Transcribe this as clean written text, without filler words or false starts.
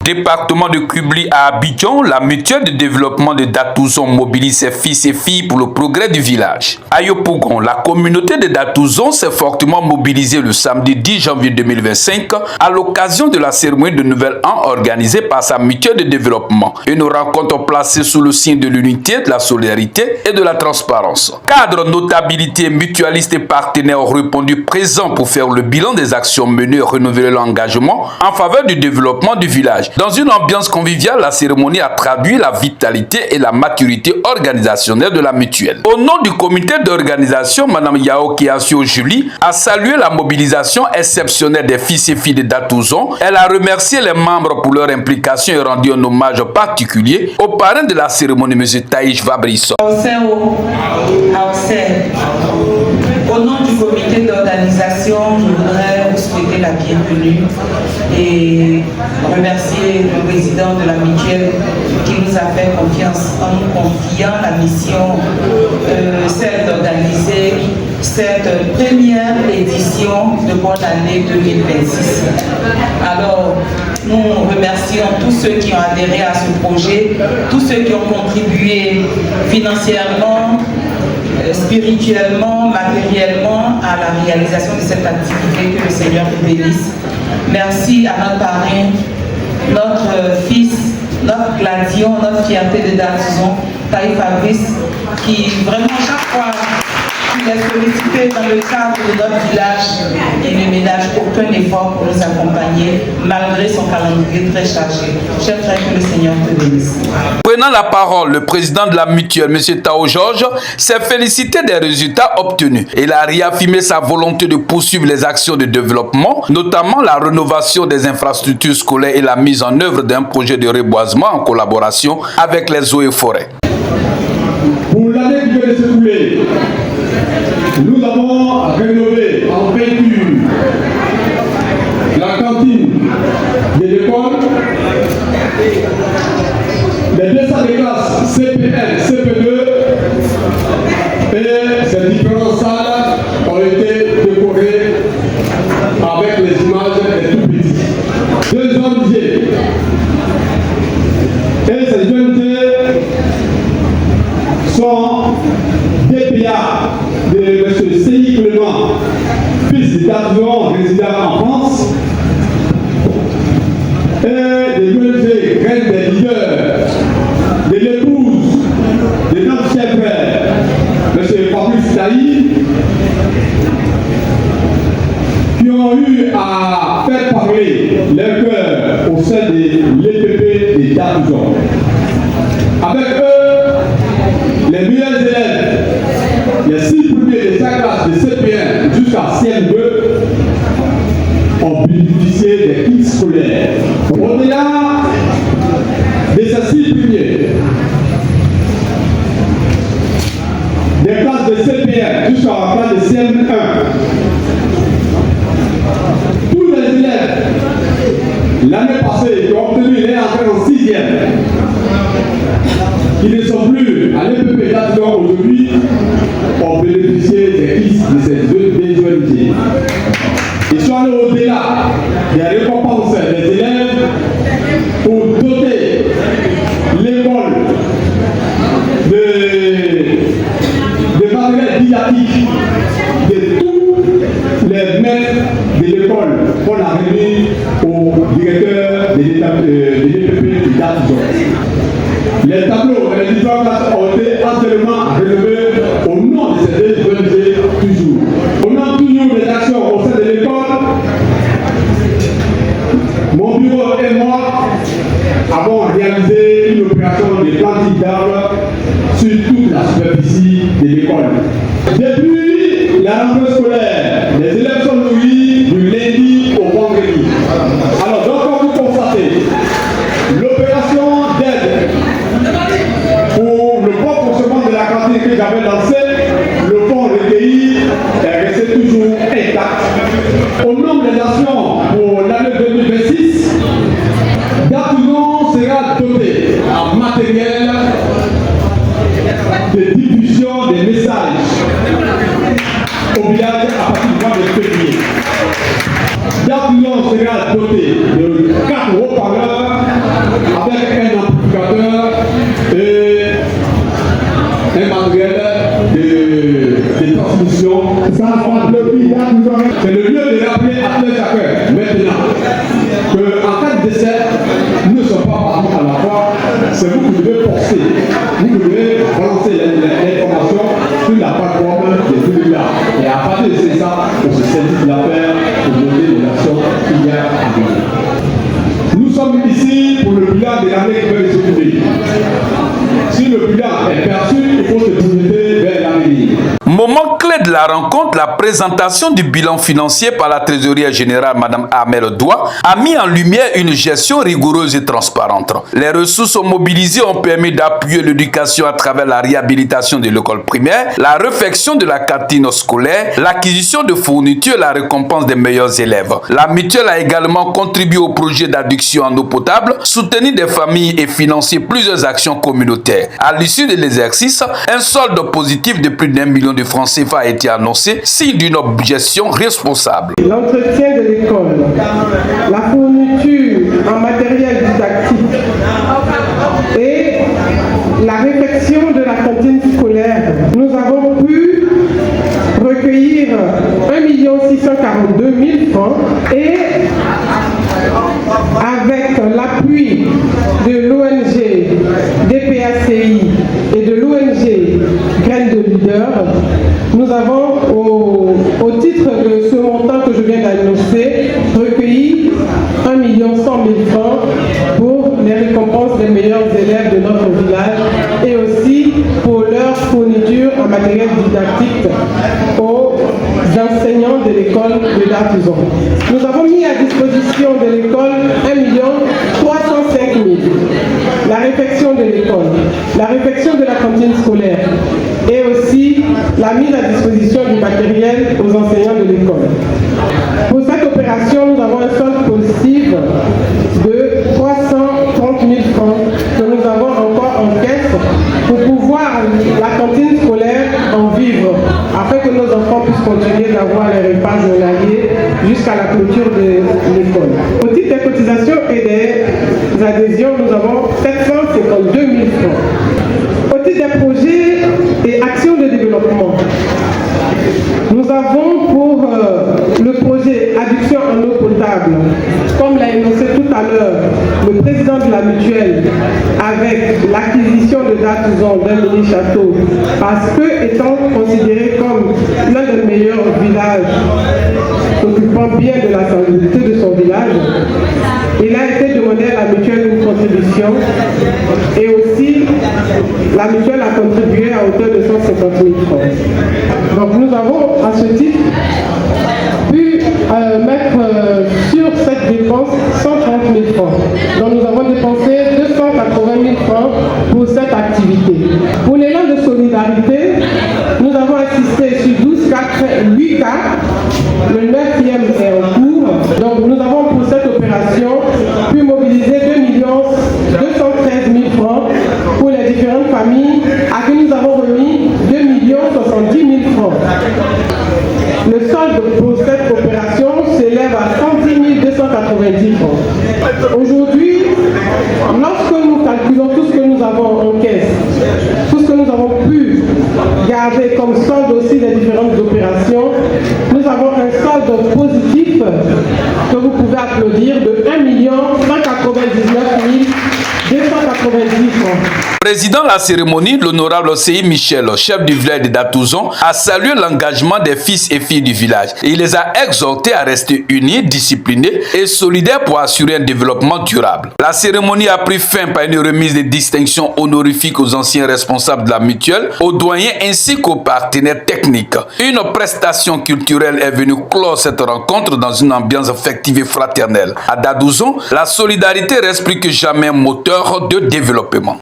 Département de Kubli à Abidjan, la mutuelle de développement de Datouzon mobilise ses fils et filles pour le progrès du village. À Yopougon, la communauté de Datouzon s'est fortement mobilisée le samedi 10 janvier 2025 à l'occasion de la cérémonie de Nouvel An organisée par sa mutuelle de développement. Une rencontre placée sous le signe de l'unité, de la solidarité et de la transparence. Cadres, notabilité, mutualistes et partenaires ont répondu présents pour faire le bilan des actions menées et renouveler l'engagement en faveur du développement du village. Dans une ambiance conviviale, la cérémonie a traduit la vitalité et la maturité organisationnelle de la mutuelle. Au nom du comité d'organisation, Mme Yao Kiasio Julie a salué la mobilisation exceptionnelle des fils et filles de Datouzon. Elle a remercié les membres pour leur implication et rendu un hommage particulier au parrain de la cérémonie, M. Taïch Fabrice. Au nom du comité d'organisation, je voudrais vous souhaiter la bienvenue et remercier le président de la mutuelle qui nous a fait confiance en nous confiant la mission, celle d'organiser cette première édition de bonne année 2026. Alors, nous remercions tous ceux qui ont adhéré à ce projet, tous ceux qui ont contribué financièrement, spirituellement, matériellement à la réalisation de cette activité. Que le Seigneur te bénisse. Merci à notre parrain, notre fils, notre gladion, notre fierté de Datouzon, Taïch Fabrice, qui vraiment chaque fois qu'il est sollicité dans le cadre de notre village, il ne ménage aucun effort pour nous accompagner malgré son calendrier très chargé. Chers frères, que le Seigneur te bénisse. Prenant la parole, le président de la mutuelle, M. Tao Georges, s'est félicité des résultats obtenus. Il a réaffirmé sa volonté de poursuivre les actions de développement, notamment la rénovation des infrastructures scolaires et la mise en œuvre d'un projet de reboisement en collaboration avec les eaux et forêts. Pour l'année qui vient de s'écouler, nous avons rénové en peinture la cantine de l'école, les 200 de classe CP1, CP2 et ces différentes salles ont été décorées avec les images des tout petits. 2 ONG et ces ONG sont DPA de M. C.I. Clément, fils de Datouzon, résident en France, et des ONG Reine des leaders, de l'épouse de notre chef frère, M. Fabrice Taïch, qui ont eu à faire parler leur cœur au sein de l'EPP de Datouzon. Avec eux, les meilleurs élèves, les 6 premiers de chaque classe de CP1 jusqu'à CM2 ont bénéficié des kits scolaires. Au-delà de ces 6 premiers, des classes de CP1 jusqu'à la classe de CM1, tous les élèves l'année passée qui ont obtenu les entrées en 6e, qui ne sont plus à l'EPP Datouzon aujourd'hui, ont bénéficié des kits de ces deux ONG. Ils sont allés au-delà des récompenses des élèves pour doter l'école de matériel didactique de tous les maîtres de l'école qu'on a remis au directeur de l'EPP de Datouzon. Les tableaux et les différentes classes ont été entièrement relevés au nom de ces deux ONG toujours. Au nom toujours des actions au sein de l'école, mon bureau et moi avons réalisé une opération de planting d'arbres sur toute la superficie de l'école. Depuis la rentrée scolaire, les élèves sont nourris du lundi au vendredi. Alors, donc, comme vous constatez, l'opération d'aide pour le bon fonctionnement de la cantine que j'avais lancée, le fonds recueilli est resté toujours intact. Au nom des actions pour l'année 2026, Datouzon sera doté en matériel de diffusion des messages au village à partir du mois de février. Datouzon sera doté de 4 haut-parleurs bilan de l'année qui peut s'occuper. Si le bilan est perçu, il faut se projeter vers l'avenir. Moment clé de la rencontre, la présentation du bilan financier par la trésorière générale Mme Amel Doua a mis en lumière une gestion rigoureuse et transparente. Les ressources mobilisées ont permis d'appuyer l'éducation à travers la réhabilitation de l'école primaire, la réfection de la cantine scolaire, l'acquisition de fournitures et la récompense des meilleurs élèves. La mutuelle a également contribué au projet d'adduction en eau potable, soutenu des familles et financé plusieurs actions communautaires. À l'issue de l'exercice, un solde positif de plus d'1 million de francs CFA a été annoncé, signe d'une gestion responsable. L'entretien de l'école, la fourniture en matériel didactique et la réfection de la cantine scolaire, nous avons pu recueillir 1 642 000 francs et avec l'appui de l'ONG DPACI et de l'ONG Graines de Leader, nous avons, au titre de ce montant que je viens d'annoncer, recueilli 1 100 000 francs pour les récompenses des meilleurs élèves de notre village et aussi pour leur fourniture en matériel didactique aux enseignants de l'école de Datouzon. Nous avons mis à disposition de l'école 1 305 000. La réfection de l'école, la réfection de la cantine scolaire et aussi la mise à disposition du matériel aux enseignants de l'école. Pour cette opération, nous avons un solde positif de 330 000 francs que nous avons encore en caisse pour pouvoir la cantine scolaire en vivre, afin que nos enfants puissent continuer d'avoir les repas journaliers jusqu'à la clôture de l'école. Au titre des cotisations et des adhésions, nous avons 752 000 francs. Au titre des projets et actions de développement, nous avons pour le projet Adduction en eau potable, comme l'a énoncé tout à l'heure le président de la mutuelle, avec l'acquisition de Datouzon d'un mini-château, parce que étant considéré comme l'un des meilleurs villages s'occupant bien de la salubrité de son village, il a été demandé à la mutuelle une contribution et aussi la mutuelle a contribué à hauteur de 150 000 francs. Donc nous avons à ce titre pu mettre sur cette dépense 130 000 francs. Donc nous avons dépensé 280 000 francs pour cette activité. Pour l'élan de solidarité, nous avons assisté sur 12 cas, 8 cas. Le 9e est en cours. Donc nous avons pour cette opération pu mobiliser 2 213 000 francs pour les différentes familles à qui nous avons remis 2 70 000 francs. Le solde pour cette opération s'élève à 110 290 francs. Aujourd'hui, lorsque nous calculons tout ce que nous avons en caisse, tout ce que nous avons pu garder comme solde aussi des différentes opérations, nous avons un solde positif que vous pouvez applaudir de 1 199 290 francs. Président de la cérémonie, l'honorable C.I. Michel, chef du village de Datouzon, a salué l'engagement des fils et filles du village. Il les a exhortés à rester unis, disciplinés et solidaires pour assurer un développement durable. La cérémonie a pris fin par une remise de distinctions honorifiques aux anciens responsables de la mutuelle, aux doyens ainsi qu'aux partenaires techniques. Une prestation culturelle est venue clore cette rencontre dans une ambiance affective et fraternelle. À Datouzon, la solidarité reste plus que jamais un moteur de développement.